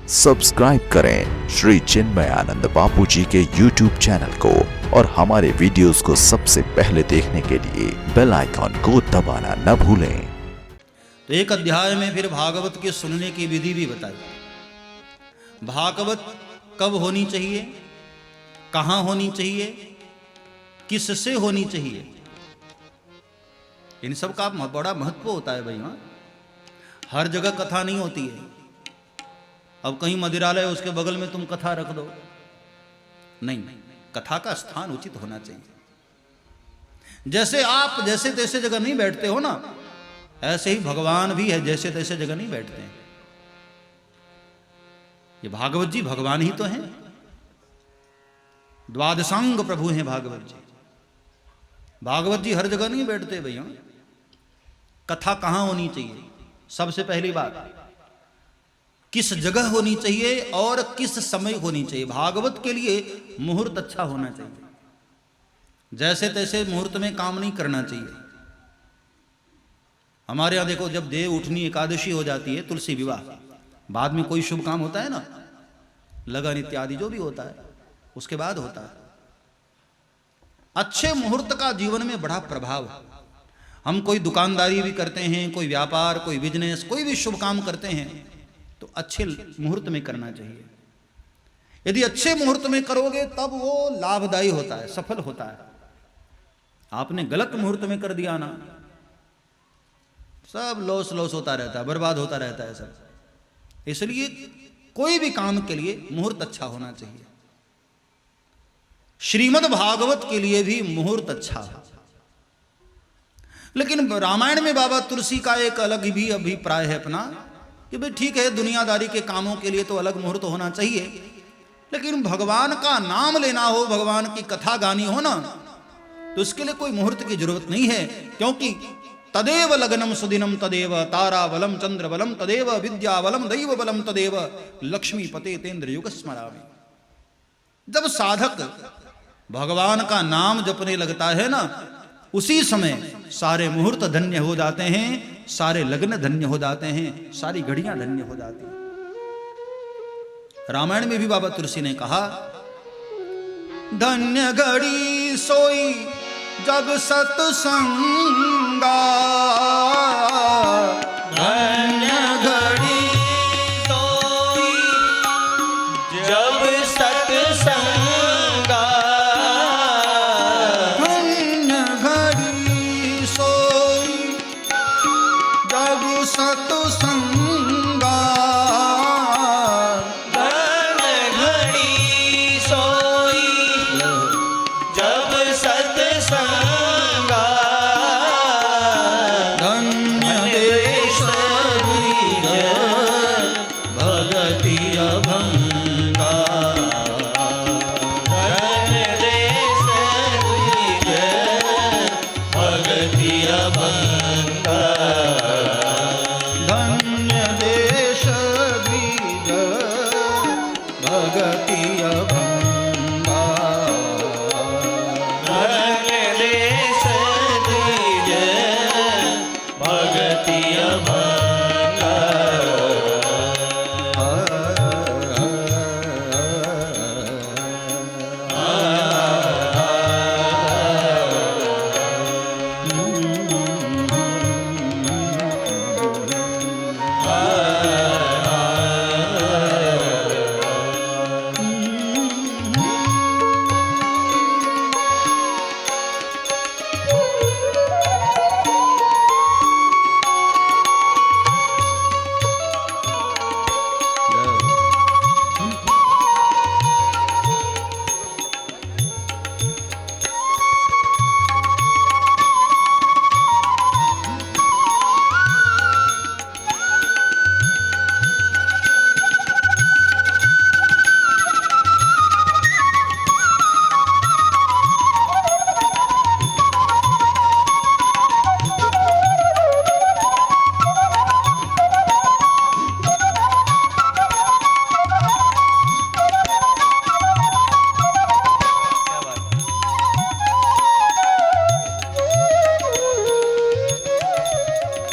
Subscribe करें श्री चिन्मयानंद बापू जी के YouTube channel को और हमारे वीडियोस को सबसे पहले देखने के लिए बेल आइकॉन को दबाना न भूलें। तो एक अध्याय में फिर भागवत के सुनने की विधि भी बताई। भागवत कब होनी चाहिए, कहाँ होनी चाहिए, किससे होनी चाहिए, इन सब का बड़ा महत्व होता है भाई। हाँ, हर जगह कथा नहीं होती है। अब कहीं मदिरालय उसके बगल में तुम कथा रख दो, नहीं, कथा का स्थान उचित होना चाहिए। जैसे आप जैसे तैसे जगह नहीं बैठते हो ना, ऐसे ही भगवान भी है, जैसे तैसे जगह नहीं बैठते हैं। ये भागवत जी भगवान ही तो हैं, द्वादशांग प्रभु हैं भागवत जी। भागवत जी हर जगह नहीं बैठते भैया। कथा कहां होनी चाहिए, सबसे पहली बात किस जगह होनी चाहिए और किस समय होनी चाहिए। भागवत के लिए मुहूर्त अच्छा होना चाहिए, जैसे तैसे मुहूर्त में काम नहीं करना चाहिए। हमारे यहां देखो, जब देव उठनी एकादशी हो जाती है, तुलसी विवाह, बाद में कोई शुभ काम होता है ना, लगन इत्यादि जो भी होता है, उसके बाद होता है। अच्छे मुहूर्त का जीवन में बड़ा प्रभाव है। हम कोई दुकानदारी भी करते हैं, कोई व्यापार, कोई बिजनेस, कोई भी शुभ काम करते हैं तो अच्छे मुहूर्त में करना चाहिए। यदि अच्छे मुहूर्त में करोगे तब वो लाभदायी होता है, सफल होता है। आपने गलत मुहूर्त में कर दिया ना, सब लॉस लॉस होता रहता है, बर्बाद होता रहता है सब। इसलिए कोई भी काम के लिए मुहूर्त अच्छा होना चाहिए। श्रीमद् भागवत के लिए भी मुहूर्त अच्छा है। लेकिन रामायण में बाबा तुलसी का एक अलग भी अभिप्राय है अपना, कि भाई ठीक है, दुनियादारी के कामों के लिए तो अलग मुहूर्त होना चाहिए, लेकिन भगवान का नाम लेना हो, भगवान की कथा गानी हो ना, तो इसके लिए कोई मुहूर्त की जरूरत नहीं है। क्योंकि तदेव लग्नम सुदिनम तदेव तारा बलम चंद्र बलम तदेव विद्या बलम दैव बलम तदेव लक्ष्मी पते तेन्द्र युग स्मरामि। जब साधक भगवान का नाम जपने लगता है ना, उसी समय सारे मुहूर्त धन्य हो जाते हैं, सारे लग्न धन्य हो जाते हैं, सारी घड़ियां धन्य हो जाती हैं। रामायण में भी बाबा तुलसी ने कहा, धन्य घड़ी सोई जग सतसंगा, धन्य घड़ी सोई जब सतसंगा, धन्य घड़ी सोई जब सतसंगा, धन्य घड़ी सोई जब सतसंगा, धन्य देश बीज भगति अभंगा, धन्य देश बीज भगति अभंगा, धन्य देश बीज भगति अभंगा, धन्य देश बीज भगति अभंगा।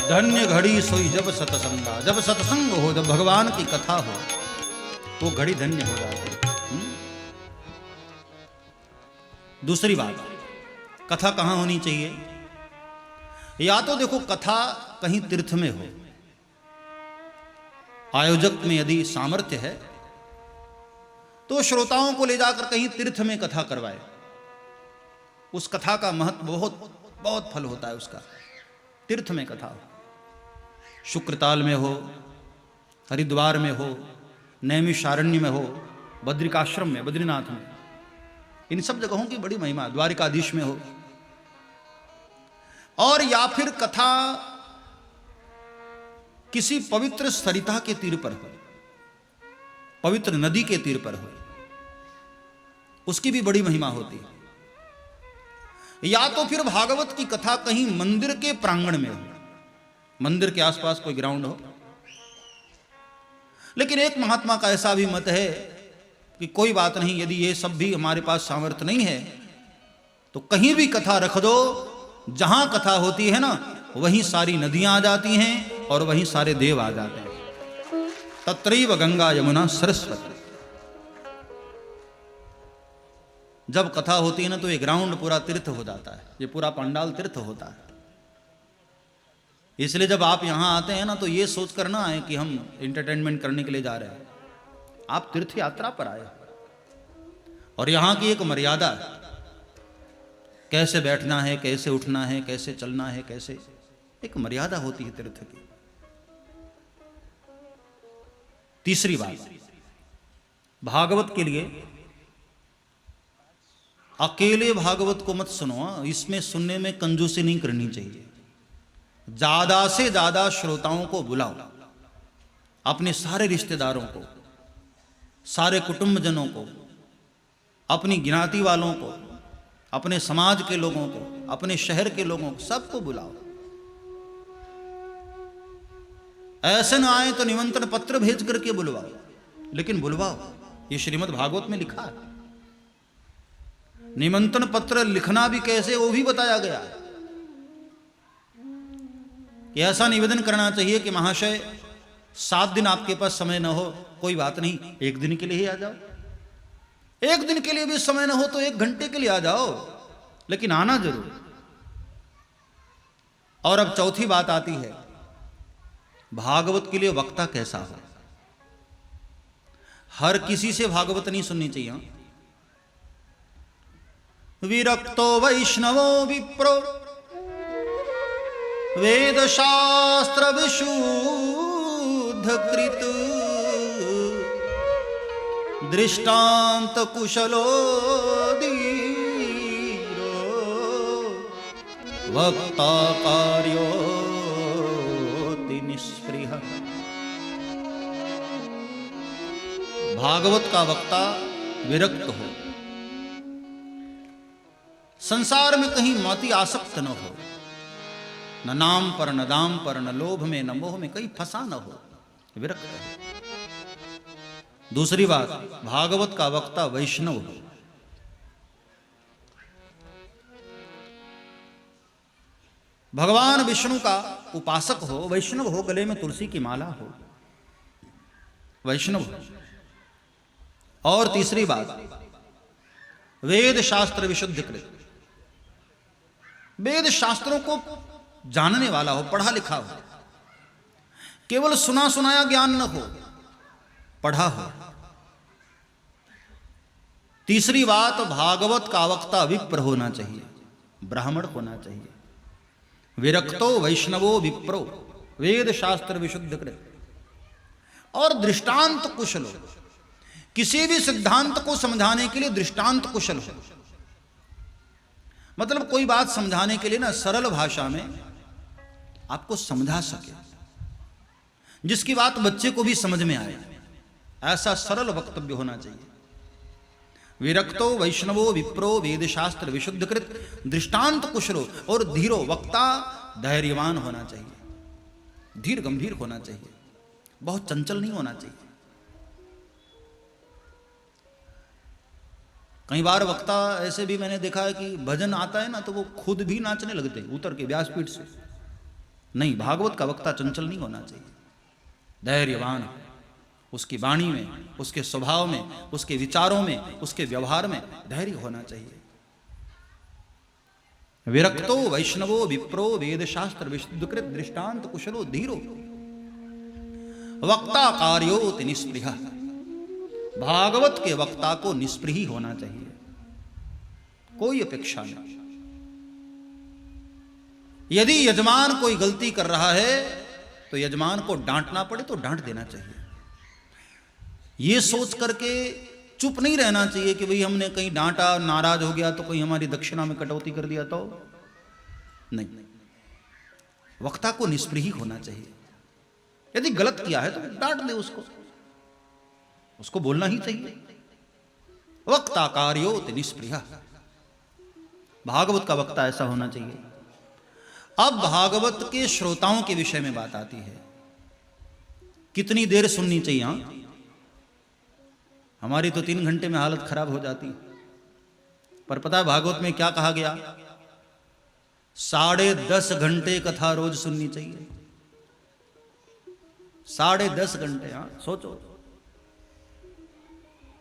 धन्य घड़ी सोई जब सत्संगा, जब सत्संग हो, जब भगवान की कथा हो, वो घड़ी धन्य हो जाती है। दूसरी बात, कथा कहाँ होनी चाहिए? या तो देखो कथा कहीं तीर्थ में हो, आयोजक में यदि सामर्थ्य है तो श्रोताओं को ले जाकर कहीं तीर्थ में कथा करवाए। उस कथा का महत्व बहुत बहुत फल होता है उसका। तीर्थ में कथा हो, शुक्रताल में हो, हरिद्वार में हो, नैमिषारण्य में हो, बद्रिकाश्रम में, बद्रीनाथ में, इन सब जगहों की बड़ी महिमा, द्वारिकाधीश में हो। और या फिर कथा किसी पवित्र सरिता के तीर पर हो, पवित्र नदी के तीर पर हो, उसकी भी बड़ी महिमा होती है। या तो फिर भागवत की कथा कहीं मंदिर के प्रांगण में हो, मंदिर के आसपास कोई ग्राउंड हो। लेकिन एक महात्मा का ऐसा भी मत है कि कोई बात नहीं, यदि ये सब भी हमारे पास सामर्थ्य नहीं है तो कहीं भी कथा रख दो, जहां कथा होती है ना वहीं सारी नदियां आ जाती हैं और वहीं सारे देव आ जाते हैं। तत्रैव गंगा यमुना सरस्वती। जब कथा होती है ना तो ये ग्राउंड पूरा तीर्थ हो जाता है, ये पूरा पंडाल तीर्थ होता है। इसलिए जब आप यहां आते हैं ना तो ये सोच कर ना आए कि हम एंटरटेनमेंट करने के लिए जा रहे हैं, आप तीर्थ यात्रा पर आए। और यहां की एक मर्यादा है, कैसे बैठना है, कैसे उठना है, कैसे चलना है, कैसे, एक मर्यादा होती है तीर्थ की। तीसरी बात, भागवत के लिए अकेले भागवत को मत सुनो, इसमें सुनने में कंजूसी नहीं करनी चाहिए। ज्यादा से ज्यादा श्रोताओं को बुलाओ, अपने सारे रिश्तेदारों को, सारे कुटुंबजनों को, अपनी ज्ञाति वालों को, अपने समाज के लोगों को, अपने शहर के लोगों को, सबको बुलाओ। ऐसे ना आए तो निमंत्रण पत्र भेज करके बुलवाओ, लेकिन बुलवाओ। ये श्रीमद् भागवत में लिखा है। निमंत्रण पत्र लिखना भी कैसे वो भी बताया गया है कि ऐसा निवेदन करना चाहिए कि महाशय 7 दिन आपके पास समय न हो, कोई बात नहीं, 1 दिन के लिए ही आ जाओ। 1 दिन के लिए भी समय न हो तो 1 घंटे के लिए आ जाओ, लेकिन आना जरूर। और अब चौथी बात आती है, भागवत के लिए वक्ता कैसा हो। हर किसी से भागवत नहीं सुननी चाहिए। विरक्तो वैष्णवो विप्रो वेद शास्त्र विशुद्ध कृत दृष्टांत कुशलो धीरो वक्ता कार्योति निष्पृह। भागवत का वक्ता विरक्त हो, संसार में कहीं मति आसक्त न हो, न नाम पर, न दाम पर, न लोभ में, न मोह में कहीं फंसा न हो, विरक्त हो। दूसरी बात, भागवत का वक्ता वैष्णव हो। भगवान विष्णु का उपासक हो, वैष्णव हो, गले में तुलसी की माला हो, वैष्णव हो। और तीसरी बात, वेद शास्त्र विशुद्ध कृत, वेद शास्त्रों को जानने वाला हो, पढ़ा लिखा हो, केवल सुना सुनाया ज्ञान न हो, पढ़ा हो। तीसरी बात, भागवत का वक्ता विप्र होना चाहिए, ब्राह्मण होना चाहिए। विरक्तो वैष्णवो विप्रो वेद शास्त्र विशुद्ध कृत। और दृष्टांत कुशल हो, किसी भी सिद्धांत को समझाने के लिए दृष्टांत कुशल हो। मतलब कोई बात समझाने के लिए ना सरल भाषा में आपको समझा सके, जिसकी बात बच्चे को भी समझ में आए, ऐसा सरल वक्तव्य होना चाहिए। विरक्तो वैष्णवो विप्रो वेद शास्त्र विशुद्ध कृत दृष्टांत कुशलो। और धीरो, वक्ता धैर्यवान होना चाहिए, धीर गंभीर होना चाहिए, बहुत चंचल नहीं होना चाहिए। कई बार वक्ता ऐसे भी मैंने देखा है कि भजन आता है ना तो वो खुद भी नाचने लगते उतर के व्यासपीठ से। नहीं, भागवत का वक्ता चंचल नहीं होना चाहिए, धैर्यवान, उसकी वाणी में, उसके स्वभाव में, उसके विचारों में, उसके व्यवहार में धैर्य होना चाहिए। विरक्तो वैष्णवो विप्रो वेद शास्त्र विशुद्धकृत दृष्टांत कुशलो धीरो वक्ता कार्योति निस्पृह। भागवत के वक्ता को निस्पृही होना चाहिए, कोई अपेक्षा नहीं। यदि यजमान कोई गलती कर रहा है तो यजमान को डांटना पड़े तो डांट देना चाहिए। ये सोच करके चुप नहीं रहना चाहिए कि भाई हमने कहीं डांटा, नाराज हो गया तो कोई हमारी दक्षिणा में कटौती कर दिया तो नहीं। वक्ता को निष्पृही होना चाहिए। यदि गलत किया है तो डांट दे उसको बोलना ही चाहिए। वक्ता कार्योति निष्पृह। भागवत का वक्ता ऐसा होना चाहिए। अब भागवत के श्रोताओं के विषय में बात आती है। कितनी देर सुननी चाहिए? हमारी तो 3 घंटे में हालत खराब हो जाती, पर पता है भागवत में क्या कहा गया? 10.5 घंटे कथा रोज सुननी चाहिए। 10.5 घंटे। हाँ सोचो,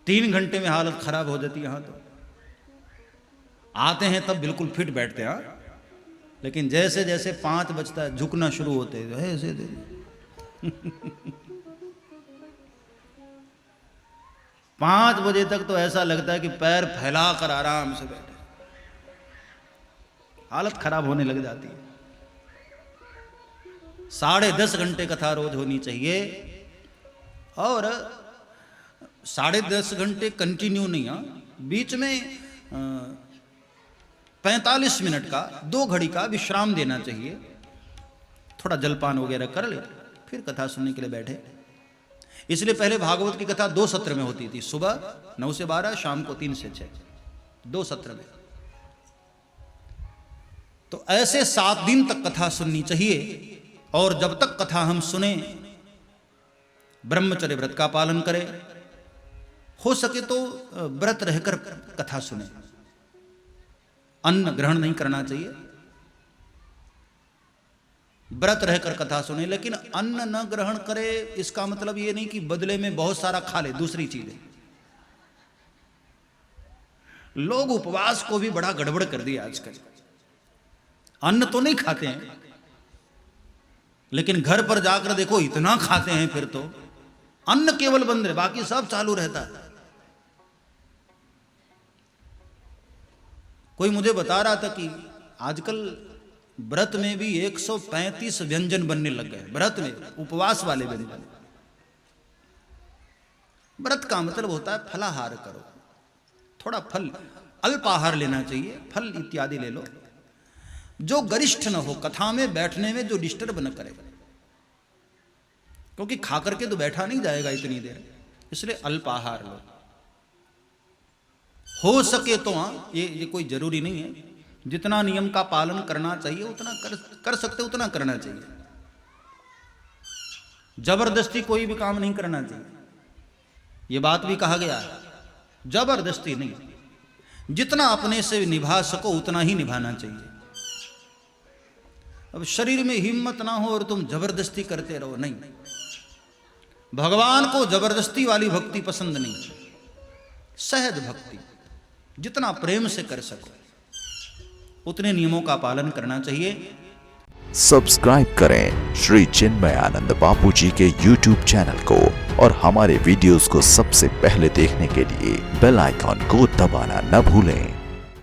3 घंटे में हालत खराब हो जाती है। यहां तो आते हैं तब बिल्कुल फिट बैठते हैं, लेकिन जैसे जैसे 5 बजता है झुकना शुरू होते हैं ऐसे 5 बजे तक तो ऐसा लगता है कि पैर फैला कर आराम से बैठे। हालत खराब होने लग जाती है। 10.5 घंटे कथा रोज होनी चाहिए, और 10.5 घंटे कंटिन्यू नहीं। बीच में 45 मिनट का, 2 घड़ी का विश्राम देना चाहिए। थोड़ा जलपान वगैरह कर ले, फिर कथा सुनने के लिए बैठे। इसलिए पहले भागवत की कथा 2 सत्र में होती थी, सुबह 9 से 12, शाम को 3 से 6, 2 सत्र में। तो ऐसे 7 दिन तक कथा सुननी चाहिए। और जब तक कथा हम सुने, ब्रह्मचर्य व्रत का पालन करें। हो सके तो व्रत रहकर कथा सुने। अन्न ग्रहण नहीं करना चाहिए, व्रत रहकर कथा सुने। लेकिन अन्न न ग्रहण करे इसका मतलब ये नहीं कि बदले में बहुत सारा खा ले दूसरी चीजें। लोग उपवास को भी बड़ा गड़बड़ कर दिया आजकल। अन्न तो नहीं खाते हैं, लेकिन घर पर जाकर देखो इतना खाते हैं। फिर तो अन्न केवल बंद है, बाकी सब चालू रहता है। कोई मुझे बता रहा था कि आजकल व्रत में भी 135 व्यंजन बनने लग गए। व्रत में उपवास वाले व्यंजन। व्रत का मतलब होता है फलाहार करो, थोड़ा फल, अल्पाहार लेना चाहिए, फल इत्यादि ले लो, जो गरिष्ठ न हो, कथा में बैठने में जो डिस्टर्ब न करे। क्योंकि खा करके तो बैठा नहीं जाएगा इतनी देर, इसलिए अल्पाहार लो। हो सके तो ये कोई जरूरी नहीं है, जितना नियम का पालन करना चाहिए उतना कर सकते उतना करना चाहिए। जबरदस्ती कोई भी काम नहीं करना चाहिए, ये बात भी कहा गया है। जबरदस्ती नहीं, जितना अपने से निभा सको उतना ही निभाना चाहिए। अब शरीर में हिम्मत ना हो और तुम जबरदस्ती करते रहो, नहीं। भगवान को जबरदस्ती वाली भक्ति पसंद नहीं, सहज भक्ति, जितना प्रेम से कर सको उतने नियमों का पालन करना चाहिए। सब्सक्राइब करें श्री चिन्मयानंद बापू जी के YouTube चैनल को, और हमारे वीडियोस को सबसे पहले देखने के लिए बेल आइकॉन को दबाना न भूलें।